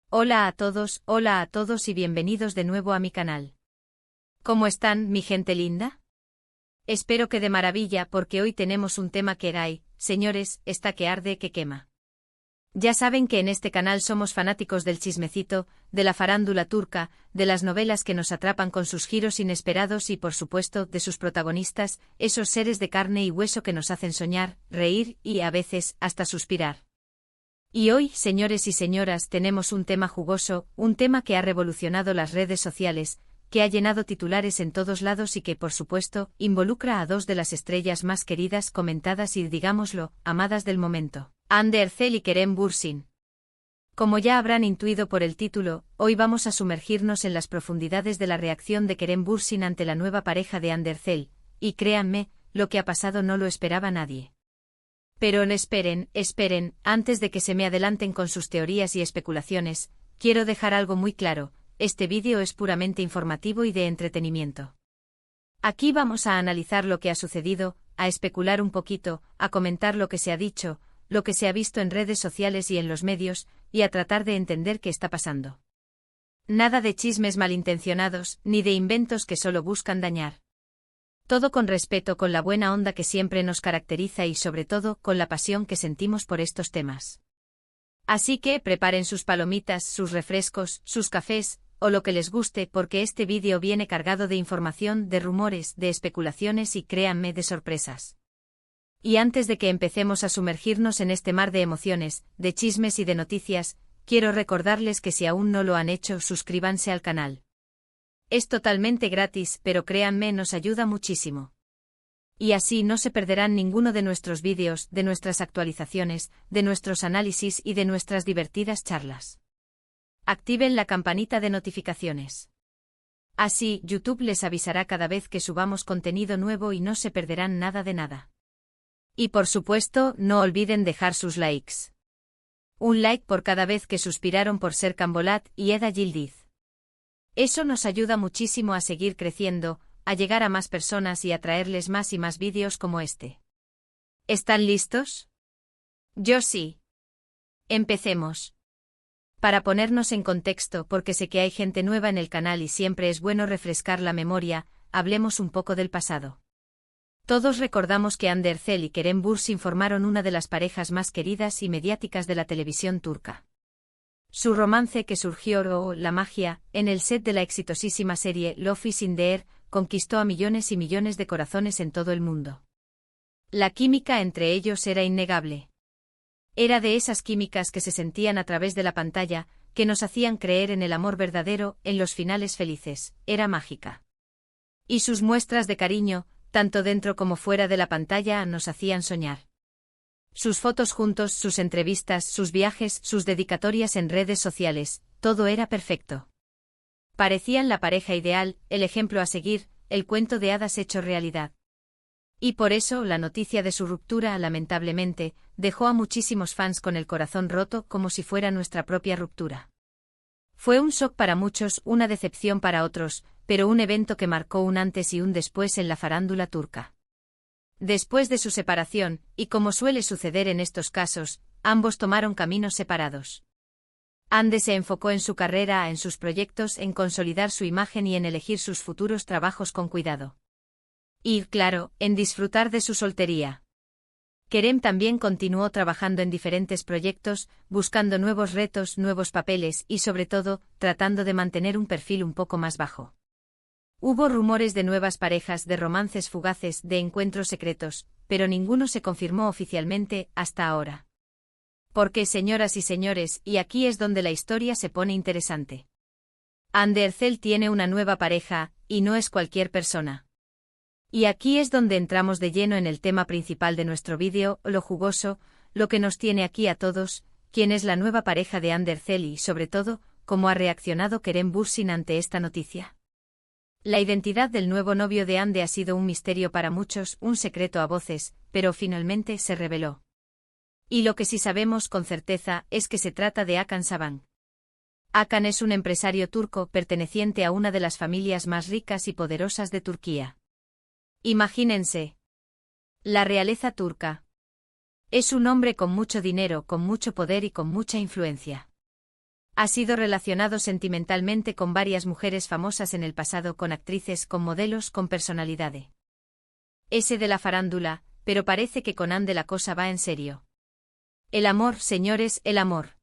Hola a todos y bienvenidos de nuevo a mi canal. ¿Cómo están, mi gente linda? Espero que de maravilla porque hoy tenemos un tema que caray, señores, está que arde que quema. Ya saben que en este canal somos fanáticos del chismecito, de la farándula turca, de las novelas que nos atrapan con sus giros inesperados y por supuesto de sus protagonistas, esos seres de carne y hueso que nos hacen soñar, reír y a veces hasta suspirar. Y hoy, señores y señoras, tenemos un tema jugoso, un tema que ha revolucionado las redes sociales, que ha llenado titulares en todos lados y que, por supuesto, involucra a dos de las estrellas más queridas, comentadas y, digámoslo, amadas del momento, Hande Erçel y Kerem Bürsin. Como ya habrán intuido por el título, hoy vamos a sumergirnos en las profundidades de la reacción de Kerem Bürsin ante la nueva pareja de Hande Erçel, y créanme, lo que ha pasado no lo esperaba nadie. Pero esperen, antes de que se me adelanten con sus teorías y especulaciones, quiero dejar algo muy claro, este vídeo es puramente informativo y de entretenimiento. Aquí vamos a analizar lo que ha sucedido, a especular un poquito, a comentar lo que se ha dicho, lo que se ha visto en redes sociales y en los medios, y a tratar de entender qué está pasando. Nada de chismes malintencionados, ni de inventos que solo buscan dañar. Todo con respeto, con la buena onda que siempre nos caracteriza y sobre todo con la pasión que sentimos por estos temas. Así que preparen sus palomitas, sus refrescos, sus cafés, o lo que les guste porque este vídeo viene cargado de información, de rumores, de especulaciones y créanme de sorpresas. Y antes de que empecemos a sumergirnos en este mar de emociones, de chismes y de noticias, quiero recordarles que si aún no lo han hecho, suscríbanse al canal. Es totalmente gratis, pero créanme, nos ayuda muchísimo. Y así no se perderán ninguno de nuestros vídeos, de nuestras actualizaciones, de nuestros análisis y de nuestras divertidas charlas. Activen la campanita de notificaciones. Así, YouTube les avisará cada vez que subamos contenido nuevo y no se perderán nada de nada. Y por supuesto, no olviden dejar sus likes. Un like por cada vez que suspiraron por ser Cambolat y Eda Yildiz. Eso nos ayuda muchísimo a seguir creciendo, a llegar a más personas y a traerles más y más vídeos como este. ¿Están listos? Yo sí. Empecemos. Para ponernos en contexto, porque sé que hay gente nueva en el canal y siempre es bueno refrescar la memoria, hablemos un poco del pasado. Todos recordamos que Hande Erçel y Kerem Bürsin formaron una de las parejas más queridas y mediáticas de la televisión turca. Su romance que surgió, la magia, en el set de la exitosísima serie Love is in the Air, conquistó a millones y millones de corazones en todo el mundo. La química entre ellos era innegable. Era de esas químicas que se sentían a través de la pantalla, que nos hacían creer en el amor verdadero, en los finales felices, era mágica. Y sus muestras de cariño, tanto dentro como fuera de la pantalla, nos hacían soñar. Sus fotos juntos, sus entrevistas, sus viajes, sus dedicatorias en redes sociales, todo era perfecto. Parecían la pareja ideal, el ejemplo a seguir, el cuento de hadas hecho realidad. Y por eso la noticia de su ruptura, lamentablemente, dejó a muchísimos fans con el corazón roto como si fuera nuestra propia ruptura. Fue un shock para muchos, una decepción para otros, pero un evento que marcó un antes y un después en la farándula turca. Después de su separación, y como suele suceder en estos casos, ambos tomaron caminos separados. Hande se enfocó en su carrera, en sus proyectos, en consolidar su imagen y en elegir sus futuros trabajos con cuidado. Y, claro, en disfrutar de su soltería. Kerem también continuó trabajando en diferentes proyectos, buscando nuevos retos, nuevos papeles y sobre todo, tratando de mantener un perfil un poco más bajo. Hubo rumores de nuevas parejas, de romances fugaces, de encuentros secretos, pero ninguno se confirmó oficialmente hasta ahora. Porque, señoras y señores, y aquí es donde la historia se pone interesante. Hande Erçel tiene una nueva pareja, y no es cualquier persona. Y aquí es donde entramos de lleno en el tema principal de nuestro vídeo, lo jugoso, lo que nos tiene aquí a todos, quién es la nueva pareja de Hande Erçel y, sobre todo, cómo ha reaccionado Kerem Bürsin ante esta noticia. La identidad del nuevo novio de Hande ha sido un misterio para muchos, un secreto a voces, pero finalmente se reveló. Y lo que sí sabemos con certeza es que se trata de Hakan Saban. Hakan es un empresario turco perteneciente a una de las familias más ricas y poderosas de Turquía. Imagínense. La realeza turca. Es un hombre con mucho dinero, con mucho poder y con mucha influencia. Ha sido relacionado sentimentalmente con varias mujeres famosas en el pasado, con actrices, con modelos, con personalidades. Ese de la farándula, pero parece que con Ande la cosa va en serio. El amor, señores, el amor.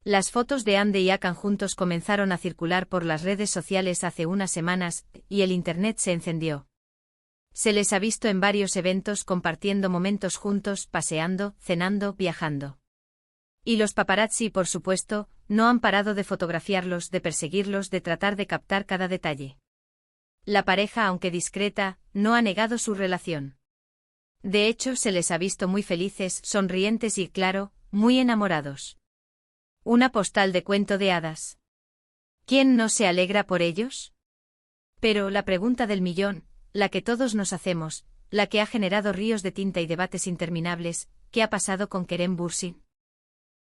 Las fotos de Ande y Akan juntos comenzaron a circular por las redes sociales hace unas semanas, y el internet se encendió. Se les ha visto en varios eventos compartiendo momentos juntos, paseando, cenando, viajando. Y los paparazzi, por supuesto, no han parado de fotografiarlos, de perseguirlos, de tratar de captar cada detalle. La pareja, aunque discreta, no ha negado su relación. De hecho, se les ha visto muy felices, sonrientes y, claro, muy enamorados. Una postal de cuento de hadas. ¿Quién no se alegra por ellos? Pero la pregunta del millón, la que todos nos hacemos, la que ha generado ríos de tinta y debates interminables, ¿qué ha pasado con Kerem Bürsin?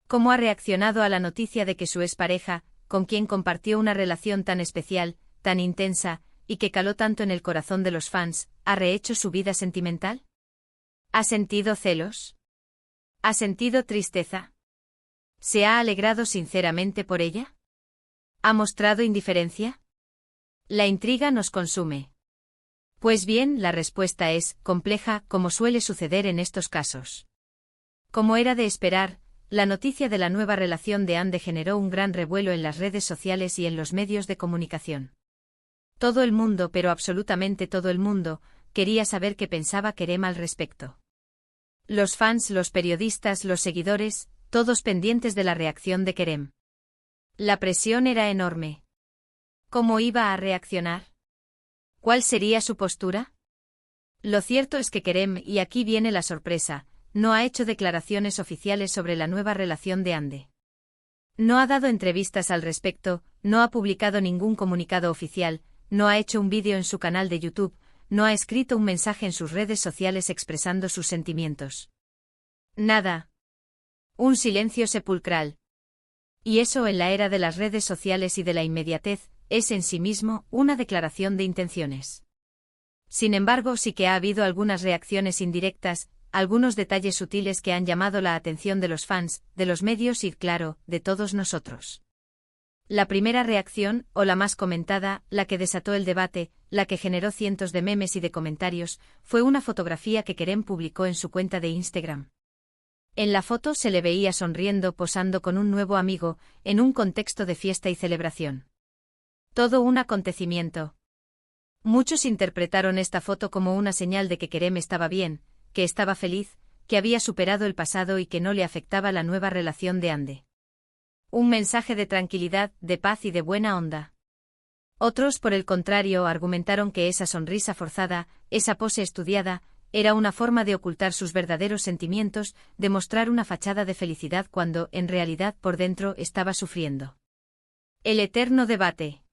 ¿Cómo ha reaccionado a la noticia de que su expareja, con quien compartió una relación tan especial, tan intensa, y que caló tanto en el corazón de los fans, ha rehecho su vida sentimental? ¿Ha sentido celos? ¿Ha sentido tristeza? ¿Se ha alegrado sinceramente por ella? ¿Ha mostrado indiferencia? La intriga nos consume. Pues bien, la respuesta es compleja, como suele suceder en estos casos. Como era de esperar, la noticia de la nueva relación de Ande generó un gran revuelo en las redes sociales y en los medios de comunicación. Todo el mundo, pero absolutamente todo el mundo, quería saber qué pensaba Kerem al respecto. Los fans, los periodistas, los seguidores, todos pendientes de la reacción de Kerem. La presión era enorme. ¿Cómo iba a reaccionar? ¿Cuál sería su postura? Lo cierto es que Kerem, y aquí viene la sorpresa, no ha hecho declaraciones oficiales sobre la nueva relación de Ande. No ha dado entrevistas al respecto, no ha publicado ningún comunicado oficial, no ha hecho un vídeo en su canal de YouTube, no ha escrito un mensaje en sus redes sociales expresando sus sentimientos. Nada. Un silencio sepulcral. Y eso, en la era de las redes sociales y de la inmediatez, es en sí mismo una declaración de intenciones. Sin embargo, sí que ha habido algunas reacciones indirectas, algunos detalles sutiles que han llamado la atención de los fans, de los medios y, claro, de todos nosotros. La primera reacción, o la más comentada, la que desató el debate, la que generó cientos de memes y de comentarios, fue una fotografía que Kerem publicó en su cuenta de Instagram. En la foto se le veía sonriendo, posando con un nuevo amigo, en un contexto de fiesta y celebración. Todo un acontecimiento. Muchos interpretaron esta foto como una señal de que Kerem estaba bien, que estaba feliz, que había superado el pasado y que no le afectaba la nueva relación de Ande. Un mensaje de tranquilidad, de paz y de buena onda. Otros, por el contrario, argumentaron que esa sonrisa forzada, esa pose estudiada, era una forma de ocultar sus verdaderos sentimientos, de mostrar una fachada de felicidad cuando, en realidad, por dentro estaba sufriendo. El eterno debate.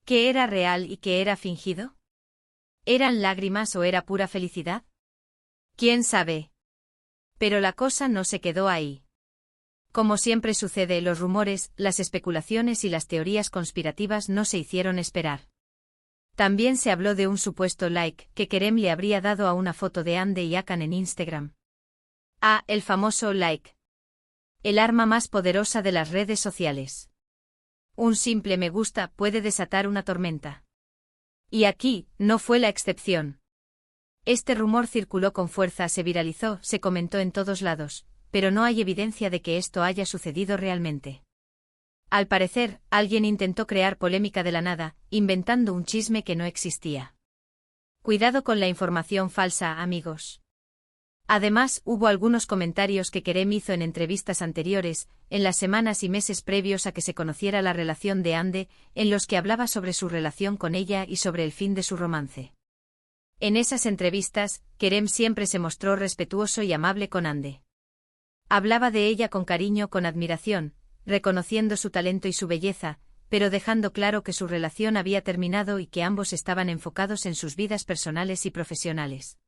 ¿Qué era real y qué era fingido? ¿Eran lágrimas o era pura felicidad? ¿Quién sabe? Pero la cosa no se quedó ahí. Como siempre sucede, los rumores, las especulaciones y las teorías conspirativas no se hicieron esperar. También se habló de un supuesto like que Kerem le habría dado a una foto de Ande y Akan en Instagram. Ah, el famoso like. El arma más poderosa de las redes sociales. Un simple me gusta puede desatar una tormenta. Y aquí, no fue la excepción. Este rumor circuló con fuerza, se viralizó, se comentó en todos lados, pero no hay evidencia de que esto haya sucedido realmente. Al parecer, alguien intentó crear polémica de la nada, inventando un chisme que no existía. Cuidado con la información falsa, amigos. Además, hubo algunos comentarios que Kerem hizo en entrevistas anteriores, en las semanas y meses previos a que se conociera la relación de Ande, en los que hablaba sobre su relación con ella y sobre el fin de su romance. En esas entrevistas, Kerem siempre se mostró respetuoso y amable con Ande. Hablaba de ella con cariño, con admiración, reconociendo su talento y su belleza, pero dejando claro que su relación había terminado y que ambos estaban enfocados en sus vidas personales y profesionales.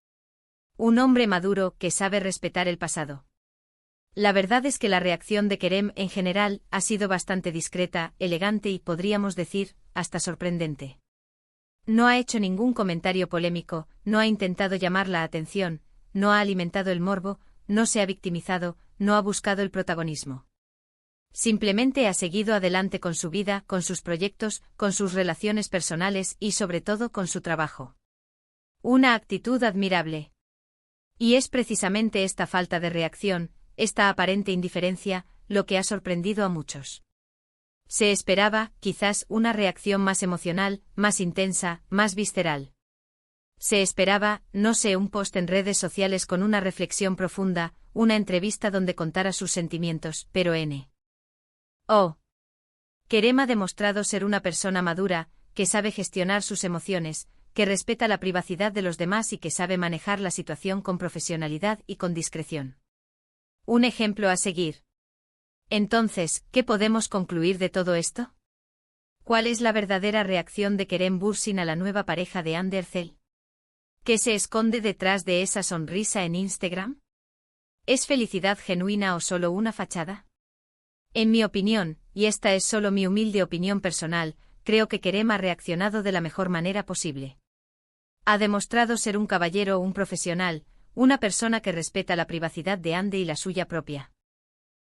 Un hombre maduro que sabe respetar el pasado. La verdad es que la reacción de Kerem en general ha sido bastante discreta, elegante y, podríamos decir, hasta sorprendente. No ha hecho ningún comentario polémico, no ha intentado llamar la atención, no ha alimentado el morbo, no se ha victimizado, no ha buscado el protagonismo. Simplemente ha seguido adelante con su vida, con sus proyectos, con sus relaciones personales y sobre todo con su trabajo. Una actitud admirable. Y es precisamente esta falta de reacción, esta aparente indiferencia, lo que ha sorprendido a muchos. Se esperaba, quizás, una reacción más emocional, más intensa, más visceral. Se esperaba, no sé, un post en redes sociales con una reflexión profunda, una entrevista donde contara sus sentimientos, pero Kerem ha demostrado ser una persona madura, que sabe gestionar sus emociones, que respeta la privacidad de los demás y que sabe manejar la situación con profesionalidad y con discreción. Un ejemplo a seguir. Entonces, ¿qué podemos concluir de todo esto? ¿Cuál es la verdadera reacción de Kerem Bürsin a la nueva pareja de Hande Erçel? ¿Qué se esconde detrás de esa sonrisa en Instagram? ¿Es felicidad genuina o solo una fachada? En mi opinión, y esta es solo mi humilde opinión personal, creo que Kerem ha reaccionado de la mejor manera posible. Ha demostrado ser un caballero o un profesional, una persona que respeta la privacidad de Hande y la suya propia.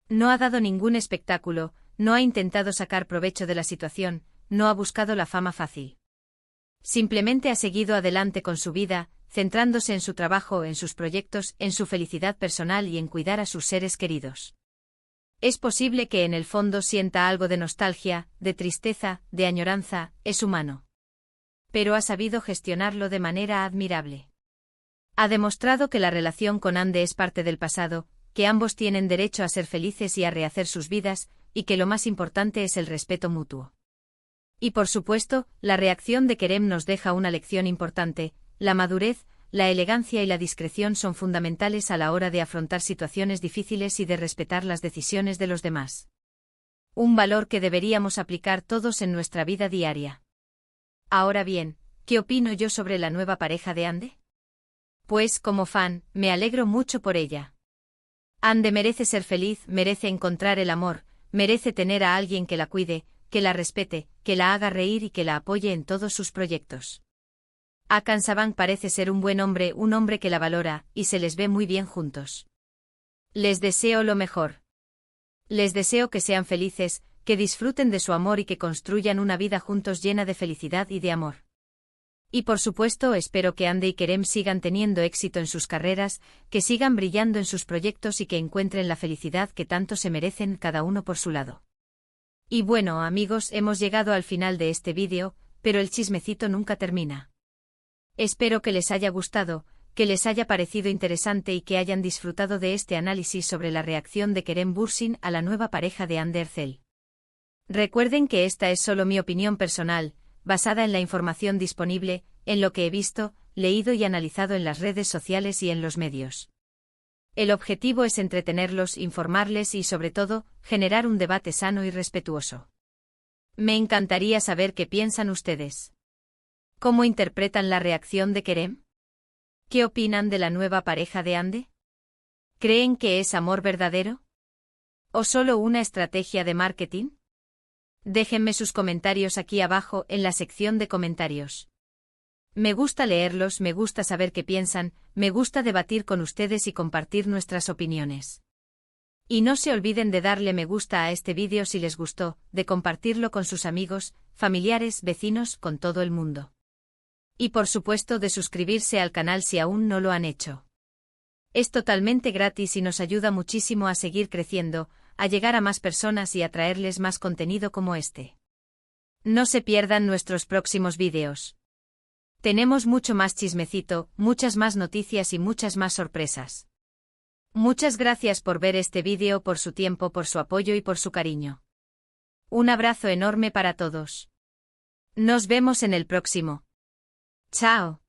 No ha dado ningún espectáculo, no ha intentado sacar provecho de la situación, no ha buscado la fama fácil. Simplemente ha seguido adelante con su vida, centrándose en su trabajo, en sus proyectos, en su felicidad personal y en cuidar a sus seres queridos. Es posible que en el fondo sienta algo de nostalgia, de tristeza, de añoranza, es humano. Pero ha sabido gestionarlo de manera admirable. Ha demostrado que la relación con Hande es parte del pasado, que ambos tienen derecho a ser felices y a rehacer sus vidas, y que lo más importante es el respeto mutuo. Y por supuesto, la reacción de Kerem nos deja una lección importante: la madurez, la elegancia y la discreción son fundamentales a la hora de afrontar situaciones difíciles y de respetar las decisiones de los demás. Un valor que deberíamos aplicar todos en nuestra vida diaria. Ahora bien, ¿qué opino yo sobre la nueva pareja de Hande? Pues, como fan, me alegro mucho por ella. Hande merece ser feliz, merece encontrar el amor, merece tener a alguien que la cuide, que la respete, que la haga reír y que la apoye en todos sus proyectos. Hakan Saban parece ser un buen hombre, un hombre que la valora, y se les ve muy bien juntos. Les deseo lo mejor. Les deseo que sean felices, que disfruten de su amor y que construyan una vida juntos llena de felicidad y de amor. Y por supuesto espero que Hande y Kerem sigan teniendo éxito en sus carreras, que sigan brillando en sus proyectos y que encuentren la felicidad que tanto se merecen cada uno por su lado. Y bueno, amigos, hemos llegado al final de este vídeo, pero el chismecito nunca termina. Espero que les haya gustado, que les haya parecido interesante y que hayan disfrutado de este análisis sobre la reacción de Kerem Bürsin a la nueva pareja de Hande Erçel. Recuerden que esta es solo mi opinión personal, basada en la información disponible, en lo que he visto, leído y analizado en las redes sociales y en los medios. El objetivo es entretenerlos, informarles y, sobre todo, generar un debate sano y respetuoso. Me encantaría saber qué piensan ustedes. ¿Cómo interpretan la reacción de Kerem? ¿Qué opinan de la nueva pareja de Hande? ¿Creen que es amor verdadero? ¿O solo una estrategia de marketing? Déjenme sus comentarios aquí abajo en la sección de comentarios. Me gusta leerlos, me gusta saber qué piensan, me gusta debatir con ustedes y compartir nuestras opiniones. Y no se olviden de darle me gusta a este vídeo si les gustó, de compartirlo con sus amigos, familiares, vecinos, con todo el mundo. Y por supuesto de suscribirse al canal si aún no lo han hecho. Es totalmente gratis y nos ayuda muchísimo a seguir creciendo, a llegar a más personas y a traerles más contenido como este. No se pierdan nuestros próximos vídeos. Tenemos mucho más chismecito, muchas más noticias y muchas más sorpresas. Muchas gracias por ver este vídeo, por su tiempo, por su apoyo y por su cariño. Un abrazo enorme para todos. Nos vemos en el próximo. Chao.